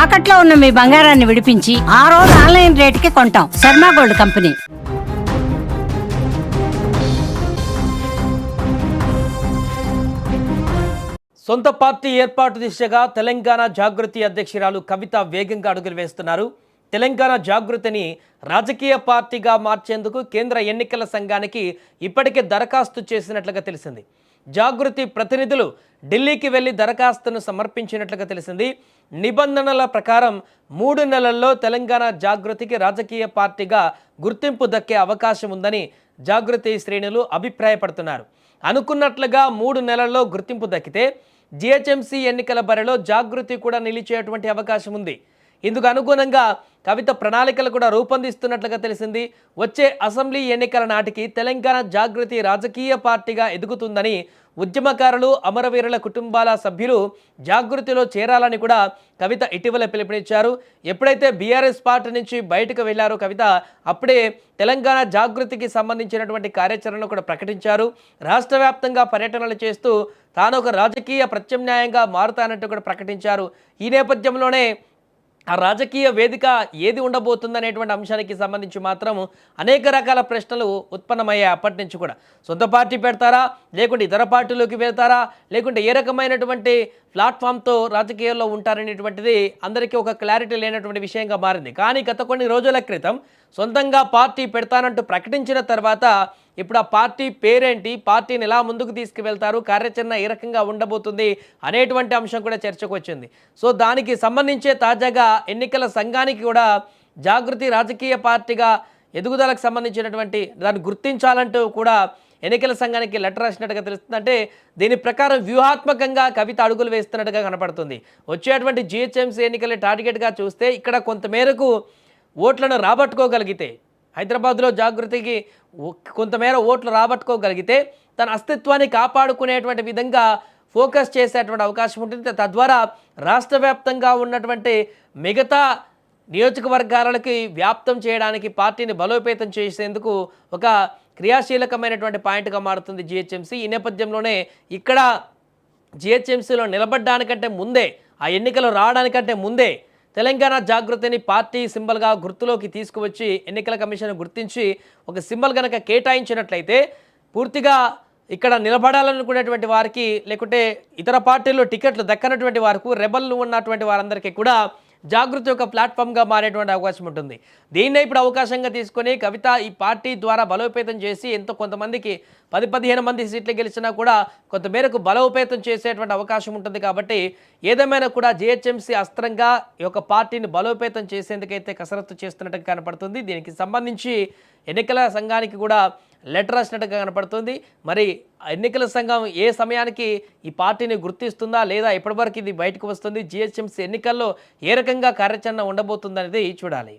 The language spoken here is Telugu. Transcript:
తాకట్లో ఉన్న మీ బంగారాన్ని విడిపించి ఆ రోజు ఆన్లైన్ రేటుకి కొంటాం. Sharma gold company. సొంత పార్టీ ఏర్పాటు దిశగా తెలంగాణ జాగృతి అధ్యక్షురాలు కవిత వేగంగా అడుగులు వేస్తున్నారు. తెలంగాణ జాగృతిని రాజకీయ పార్టీగా మార్చేందుకు కేంద్ర ఎన్నికల సంఘానికి ఇప్పటికే దరఖాస్తు చేసినట్లుగా తెలిసింది. జాగృతి ప్రతినిధులు ఢిల్లీకి వెళ్లి దరఖాస్తును సమర్పించినట్లుగా తెలిసింది. నిబంధనల ప్రకారం 3 నెలల్లో తెలంగాణ జాగృతికి రాజకీయ పార్టీగా గుర్తింపు దక్కే అవకాశం ఉందని జాగృతి శ్రేణులు అభిప్రాయపడుతున్నారు. అనుకున్నట్లుగా 3 నెలల్లో గుర్తింపు దక్కితే జిహెచ్ఎంసీ ఎన్నికల బరిలో జాగృతి కూడా నిలిచేటువంటి అవకాశం ఉంది. ఇందుకు అనుగుణంగా కవిత ప్రణాళికలు కూడా రూపొందిస్తున్నట్లుగా తెలిసింది. వచ్చే అసెంబ్లీ ఎన్నికల నాటికి తెలంగాణ జాగృతి రాజకీయ పార్టీగా ఎదుగుతుందని, ఉద్యమకారులు అమరవీరుల కుటుంబాల సభ్యులు జాగృతిలో చేరాలని కూడా కవిత ఇటీవల పిలుపునిచ్చారు. ఎప్పుడైతే బీఆర్ఎస్ పార్టీ నుంచి బయటకు వెళ్లారో కవిత, అప్పుడే తెలంగాణ జాగృతికి సంబంధించినటువంటి కార్యాచరణను కూడా ప్రకటించారు. రాష్ట్ర వ్యాప్తంగా పర్యటనలు చేస్తూ తాను ఒక రాజకీయ ప్రత్యామ్నాయంగా మారుతానంటూ కూడా ప్రకటించారు. ఈ నేపథ్యంలోనే ఆ రాజకీయ వేదిక ఏది ఉండబోతుందనేటువంటి అంశానికి సంబంధించి మాత్రం అనేక రకాల ప్రశ్నలు ఉత్పన్నమయ్యాయి. అప్పటి నుంచి కూడా సొంత పార్టీ పెడతారా, లేకుంటే ఇతర పార్టీలోకి వెళ్తారా, లేకుంటే ఏ రకమైనటువంటి ప్లాట్ఫామ్తో రాజకీయాల్లో ఉంటారనేటువంటిది అందరికీ ఒక క్లారిటీ లేనటువంటి విషయంగా మారింది. కానీ గత కొన్ని రోజుల క్రితం సొంతంగా పార్టీ పెడతానంటూ ప్రకటించిన తర్వాత ఇప్పుడు ఆ పార్టీ పేరేంటి, పార్టీని ఎలా ముందుకు తీసుకువెళ్తారు, కార్యాచరణ ఏ రకంగా ఉండబోతుంది అనేటువంటి అంశం కూడా చర్చకు వచ్చింది. సో దానికి సంబంధించే తాజాగా ఎన్నికల సంఘానికి కూడా జాగృతి రాజకీయ పార్టీగా ఎదుగుదలకు సంబంధించినటువంటి దాన్ని గుర్తించాలంటూ కూడా ఎన్నికల సంఘానికి లెటర్ రాసినట్టుగా తెలుస్తుంది. అంటే దీని ప్రకారం వ్యూహాత్మకంగా కవిత అడుగులు వేస్తున్నట్టుగా కనపడుతుంది. వచ్చేటువంటి జిహెచ్ఎంసీ ఎన్నికల టార్గెట్గా చూస్తే ఇక్కడ కొంతమేరకు ఓట్లను రాబట్టుకోగలిగితే, హైదరాబాద్లో జాగృతికి కొంతమేర ఓట్లు రాబట్టుకోగలిగితే తన అస్తిత్వాన్ని కాపాడుకునేటువంటి విధంగా ఫోకస్ చేసేటువంటి అవకాశం ఉంటుంది. తద్వారా రాష్ట్ర వ్యాప్తంగా ఉన్నటువంటి మిగతా నియోజకవర్గాలకి వ్యాప్తం చేయడానికి, పార్టీని బలోపేతం చేసేందుకు ఒక క్రియాశీలకమైనటువంటి పాయింట్గా మారుతుంది జిహెచ్ఎంసీ. ఈ నేపథ్యంలోనే ఇక్కడ జిహెచ్ఎంసీలో నిలబడడానికంటే ముందే, ఆ ఎన్నికలు రావడానికంటే ముందే తెలంగాణ జాగృతిని పార్టీ సింబల్గా గుర్తులోకి తీసుకువచ్చి ఎన్నికల కమిషన్ గుర్తించి ఒక సింబల్ కనుక కేటాయించినట్లయితే పూర్తిగా ఇక్కడ నిలబడాలనుకునేటువంటి వారికి, లేకుంటే ఇతర పార్టీల్లో టికెట్లు దక్కనటువంటి వారికి, రెబల్లు ఉన్నటువంటి వారందరికీ కూడా జాగృతి ఒక ప్లాట్ఫామ్గా మారేటువంటి అవకాశం ఉంటుంది. దీన్నే ఇప్పుడు అవకాశంగా తీసుకొని కవిత ఈ పార్టీ ద్వారా బలోపేతం చేసి ఎంతో కొంతమందికి 10-15 మంది సీట్లు గెలిచినా కూడా కొంతమేరకు బలోపేతం చేసేటువంటి అవకాశం ఉంటుంది. కాబట్టి ఏదేమైనా కూడా జిహెచ్ఎంసీ అస్త్రంగా ఈ యొక్క పార్టీని బలోపేతం చేసేందుకైతే కసరత్తు చేస్తున్నట్టుగా కనపడుతుంది. దీనికి సంబంధించి ఎన్నికల సంఘానికి కూడా లెటర్ రాసినట్టుగా కనపడుతుంది. మరి ఎన్నికల సంఘం ఏ సమయానికి ఈ పార్టీని గుర్తిస్తుందా, లేదా ఎప్పటివరకు ఇది బయటకు వస్తుంది, జిహెచ్ఎంసీ ఎన్నికల్లో ఏ రకంగా కార్యాచరణ ఉండబోతుందనేది చూడాలి.